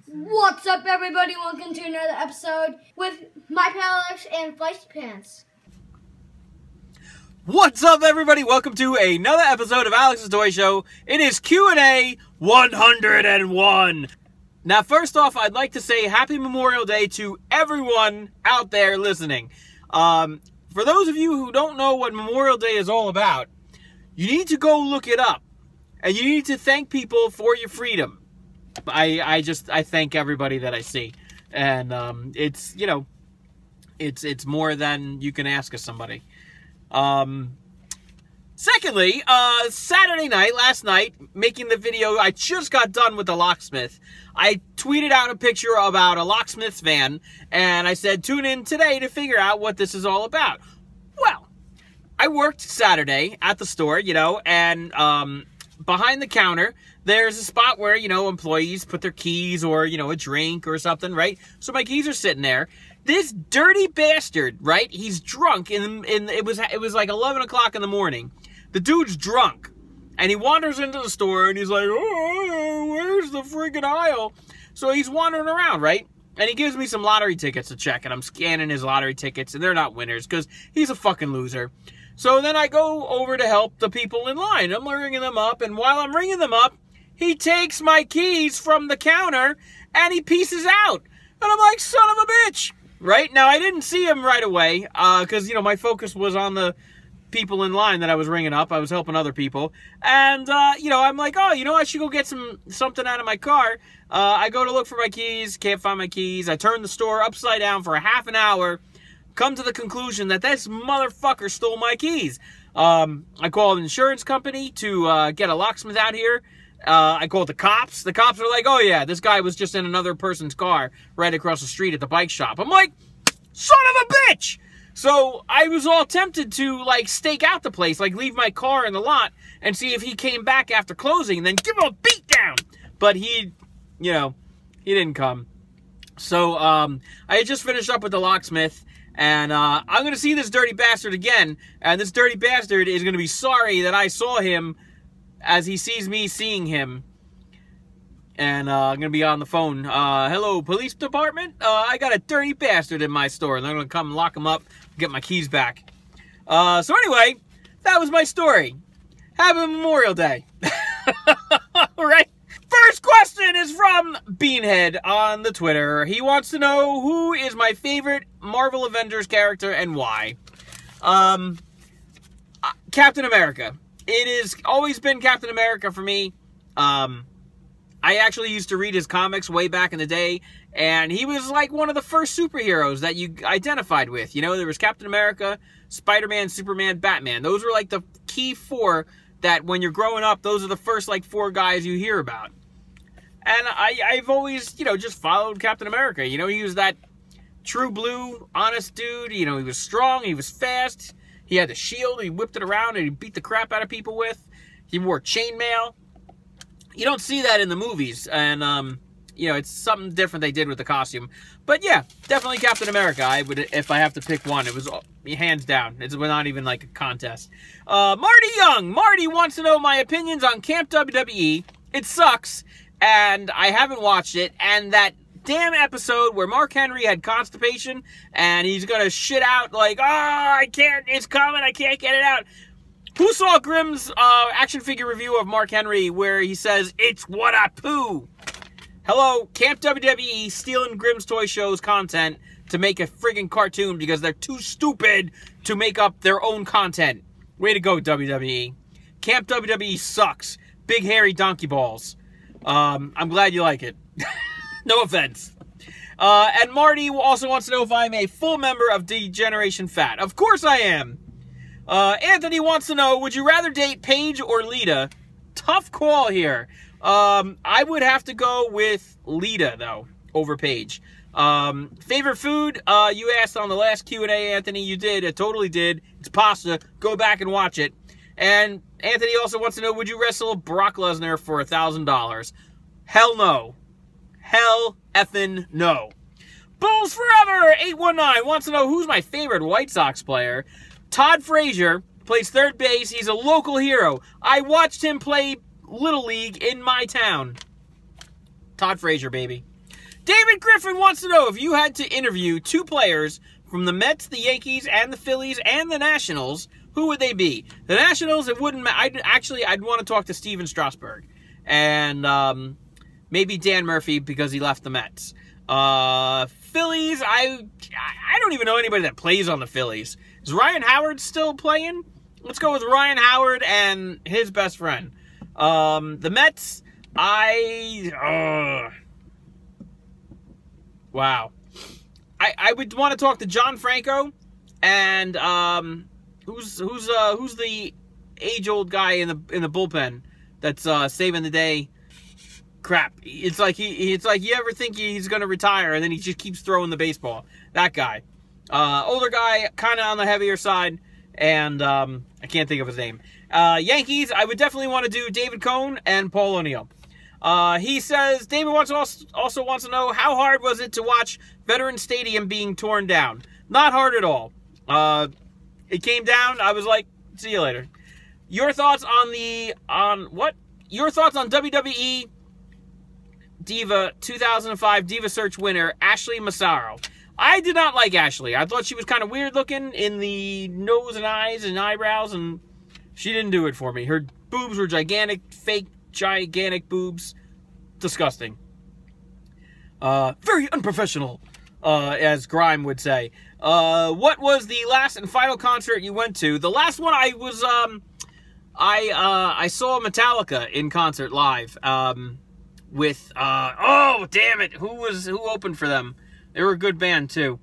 What's up, everybody? Welcome to another episode with my pal Alex and Feisty Pants. What's up, everybody? Welcome to another episode of Alex's Toy Show. It is Q&A 101. Now, first off, I'd like to say Happy Memorial Day to everyone out there listening. For those of you who don't know what Memorial Day is all about, you need to go look it up. And you need to thank people for your freedom. I thank everybody that I see, and it's, you know, it's more than you can ask of somebody. Secondly, Saturday night, last night, making the video, I just got done with the locksmith. I tweeted out a picture about a locksmith's van, and I said, tune in today to figure out what this is all about. Well, I worked Saturday at the store, you know, and behind the counter, there's a spot where, you know, employees put their keys or, you know, a drink or something, right? So my keys are sitting there. This dirty bastard, right? He's drunk, it was like 11 o'clock in the morning. The dude's drunk, and he wanders into the store, and he's like, oh, where's the freaking aisle? So he's wandering around, right? And he gives me some lottery tickets to check, and I'm scanning his lottery tickets, and they're not winners, because he's a fucking loser. So then I go over to help the people in line. I'm ringing them up, and while I'm ringing them up, he takes my keys from the counter, and he pieces out. And I'm like, son of a bitch! Right? Now, I didn't see him right away, because, you know, my focus was on the people in line that I was ringing up. I was helping other people. And, you know, I'm like, oh, you know, I should go get something out of my car. I go to look for my keys, can't find my keys. I turn the store upside down for a half an hour, come to the conclusion that this motherfucker stole my keys. I called an insurance company to get a locksmith out here. I called the cops. The cops are like, oh yeah, this guy was just in another person's car right across the street at the bike shop. I'm like, son of a bitch! So I was all tempted to, like, stake out the place, like leave my car in the lot and see if he came back after closing and then give him a beat down. But he, you know, he didn't come. So I had just finished up with the locksmith, and I'm going to see this dirty bastard again, and this dirty bastard is going to be sorry that I saw him as he sees me seeing him. And I'm going to be on the phone. Hello, police department? I got a dirty bastard in my store, and I'm going to come lock him up and get my keys back. So anyway, that was my story. Happy Memorial Day. All right. First question is from Beanhead on the Twitter. He wants to know who is my favorite Marvel Avengers character and why. Captain America. It has always been Captain America for me. I actually used to read his comics way back in the day, and he was like one of the first superheroes that you identified with. You know, there was Captain America, Spider-Man, Superman, Batman. Those were like the key four that when you're growing up, those are the first like four guys you hear about. And I've always, you know, just followed Captain America. You know, he was that true blue, honest dude. You know, he was strong, he was fast. He had the shield, he whipped it around, and he beat the crap out of people with. He wore chainmail. You don't see that in the movies, and, you know, it's something different they did with the costume. But, yeah, definitely Captain America. I would, if I have to pick one, it was hands down. It's not even, like, a contest. Marty Young. Marty wants to know my opinions on Camp WWE. It sucks, and I haven't watched it, and that damn episode where Mark Henry had constipation and he's gonna shit out like, oh, I can't, it's coming, I can't get it out. Who saw Grimm's action figure review of Mark Henry where he says, it's what I poo? Hello, Camp WWE stealing Grimm's Toy Show's content to make a friggin' cartoon because they're too stupid to make up their own content. Way to go, WWE. Camp WWE sucks. Big hairy donkey balls. I'm glad you like it. No offense. And Marty also wants to know if I'm a full member of D-Generation Fat. Of course I am. Anthony wants to know, would you rather date Paige or Lita? Tough call here. I would have to go with Lita, though, over Paige. Favorite food? You asked on the last Q&A, Anthony. You did. I totally did. It's pasta. Go back and watch it. And Anthony also wants to know, would you wrestle Brock Lesnar for $1,000? Hell no. Hell effing no. Bulls Forever 819 wants to know who's my favorite White Sox player. Todd Frazier plays third base. He's a local hero. I watched him play Little League in my town. Todd Frazier, baby. David Griffin wants to know if you had to interview 2 players from the Mets, the Yankees, and the Phillies, and the Nationals, who would they be? The Nationals, it wouldn't matter. I'd want to talk to Steven Strasburg. And maybe Dan Murphy because he left the Mets. Phillies, I don't even know anybody that plays on the Phillies. Is Ryan Howard still playing? Let's go with Ryan Howard and his best friend. The Mets, wow. I would want to talk to John Franco and who's the age-old guy in the bullpen that's saving the day. Crap. It's like you ever think he's going to retire and then he just keeps throwing the baseball. That guy. Older guy, kind of on the heavier side, and I can't think of his name. Yankees, I would definitely want to do David Cohn and Paul O'Neill. He says, David also wants to know, how hard was it to watch Veterans Stadium being torn down? Not hard at all. It came down, I was like, see you later. Your thoughts on Your thoughts on WWE Diva 2005 Diva Search winner, Ashley Massaro. I did not like Ashley. I thought she was kind of weird looking in the nose and eyes and eyebrows, and she didn't do it for me. Her boobs were gigantic, fake, gigantic boobs. Disgusting. Very unprofessional, as Grime would say. What was the last and final concert you went to? The last one I was, I saw Metallica in concert live, with, oh, damn it, who opened for them? They were a good band, too.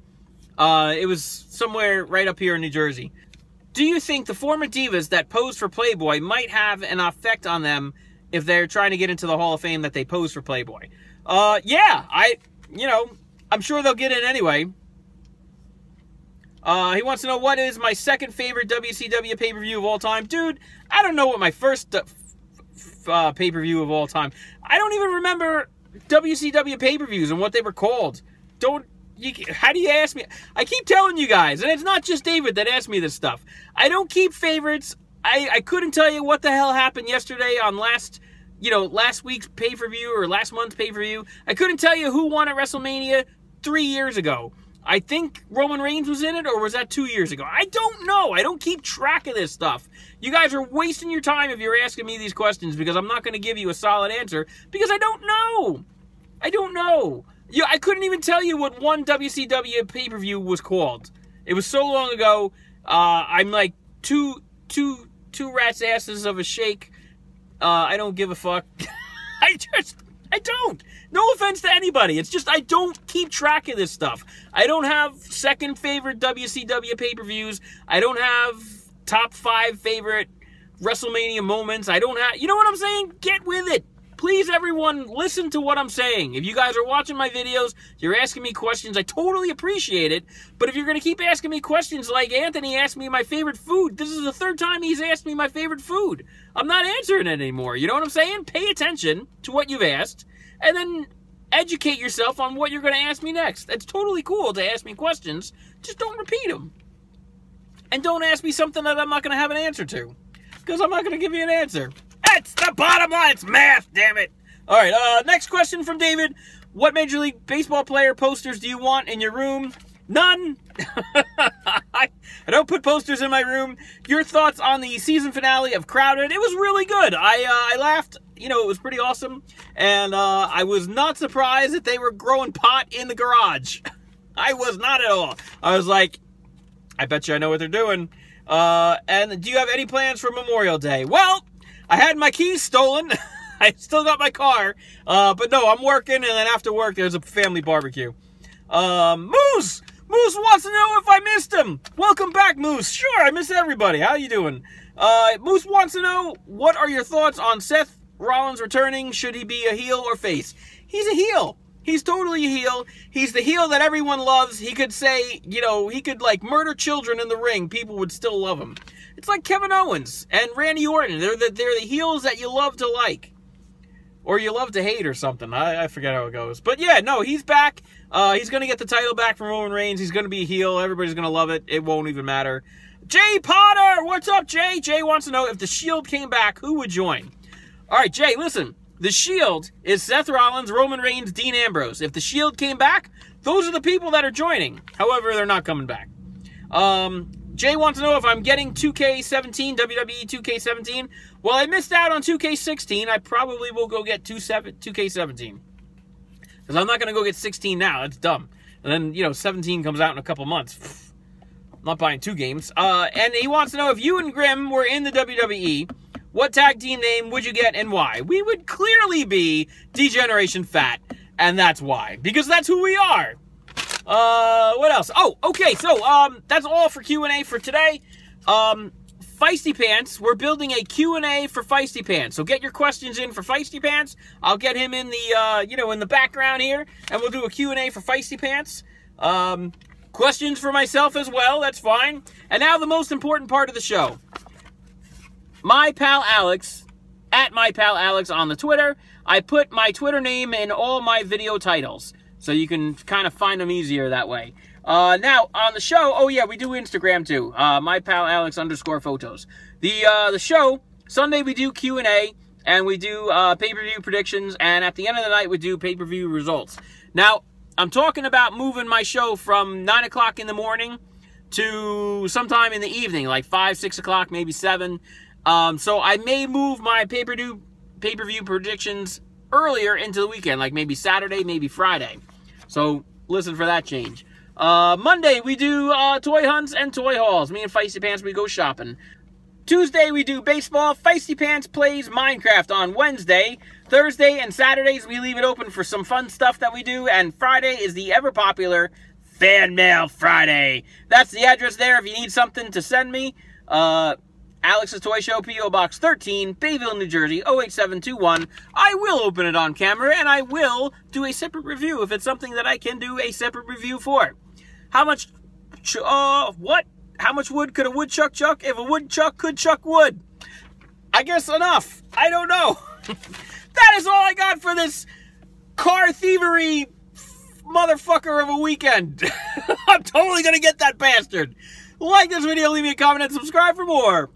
It was somewhere right up here in New Jersey. Do you think the former divas that posed for Playboy might have an effect on them if they're trying to get into the Hall of Fame that they posed for Playboy? Yeah, I'm sure they'll get in anyway. He wants to know, what is my second favorite WCW pay-per-view of all time? Dude, I don't know what my first pay-per-view of all time. I don't even remember WCW pay-per-views and what they were called. How do you ask me? I keep telling you guys, and it's not just David that asked me this stuff. I don't keep favorites. I couldn't tell you what the hell happened yesterday on last week's pay-per-view or last month's pay-per-view. I couldn't tell you who won at WrestleMania 3 years ago. I think Roman Reigns was in it, or was that 2 years ago? I don't know. I don't keep track of this stuff. You guys are wasting your time if you're asking me these questions, because I'm not going to give you a solid answer, because I don't know. I don't know. I couldn't even tell you what one WCW pay-per-view was called. It was so long ago. I'm like two rats' asses of a shake. I don't give a fuck. I don't. No offense to anybody. It's just I don't keep track of this stuff. I don't have second favorite WCW pay-per-views. I don't have top 5 favorite WrestleMania moments. I don't have... You know what I'm saying? Get with it. Please, everyone, listen to what I'm saying. If you guys are watching my videos, you're asking me questions, I totally appreciate it. But if you're going to keep asking me questions like Anthony asked me my favorite food, this is the 3rd time he's asked me my favorite food. I'm not answering it anymore. You know what I'm saying? Pay attention to what you've asked, and then educate yourself on what you're going to ask me next. It's totally cool to ask me questions. Just don't repeat them. And don't ask me something that I'm not going to have an answer to, because I'm not going to give you an answer. That's the bottom line. It's math, damn it. All right, next question from David. What Major League Baseball player posters do you want in your room? None. I don't put posters in my room. Your thoughts on the season finale of Crowded? It was really good. I laughed. It was pretty awesome. And I was not surprised that they were growing pot in the garage. I was not at all. I was like, I bet you I know what they're doing. And do you have any plans for Memorial Day? Well, I had my keys stolen. I still got my car. But no, I'm working, and then after work, there's a family barbecue. Moose! Moose wants to know if I missed him. Welcome back, Moose. Sure, I miss everybody. How you doing? Moose wants to know, what are your thoughts on Seth Rollins returning? Should he be a heel or face? He's a heel. He's totally a heel. He's the heel that everyone loves. He could say, he could, murder children in the ring. People would still love him. It's like Kevin Owens and Randy Orton. They're the heels that you love to like. Or you love to hate or something. I forget how it goes. But yeah, no, he's back. He's going to get the title back from Roman Reigns. He's going to be a heel. Everybody's going to love it. It won't even matter. Jay Potter! What's up, Jay? Jay wants to know, if the Shield came back, who would join? All right, Jay, listen. The Shield is Seth Rollins, Roman Reigns, Dean Ambrose. If the Shield came back, those are the people that are joining. However, they're not coming back. Jay wants to know if I'm getting 2K17, WWE 2K17. Well, I missed out on 2K16. I probably will go get 2K17. Because I'm not going to go get 16 now. That's dumb. And then, you know, 17 comes out in a couple months. I'm not buying 2 games. And he wants to know if you and Grim were in the WWE, what tag team name would you get and why? We would clearly be D-Generation Fat. And that's why. Because that's who we are. What else? Oh, okay, so, that's all for Q&A for today. Feisty Pants, we're building a Q&A for Feisty Pants. So get your questions in for Feisty Pants. I'll get him in the, in the background here, and we'll do a Q&A for Feisty Pants. Questions for myself as well, that's fine. And now the most important part of the show. My pal Alex, at my pal Alex on the Twitter. I put my Twitter name in all my video titles. So you can kind of find them easier that way. Now, on the show, oh yeah, we do Instagram too. My pal Alex _photos. The show, Sunday we do Q&A, and we do pay-per-view predictions, and at the end of the night we do pay-per-view results. Now, I'm talking about moving my show from 9 o'clock in the morning to sometime in the evening, like 5, 6 o'clock, maybe 7. So I may move my pay-per-view predictions earlier into the weekend, like maybe Saturday, maybe Friday. So listen for that change. Monday, we do toy hunts and toy hauls. Me and Feisty Pants, we go shopping. Tuesday, we do baseball. Feisty Pants plays Minecraft on Wednesday. Thursday and Saturdays, we leave it open for some fun stuff that we do. And Friday is the ever-popular Fan Mail Friday. That's the address there if you need something to send me. Alex's Toy Show, P.O. Box 13, Bayville, New Jersey, 08721. I will open it on camera, and I will do a separate review if it's something that I can do a separate review for. How much, what? How much wood could a woodchuck chuck if a woodchuck could chuck wood? I guess enough. I don't know. That is all I got for this car thievery motherfucker of a weekend. I'm totally going to get that bastard. Like this video, leave me a comment, and subscribe for more.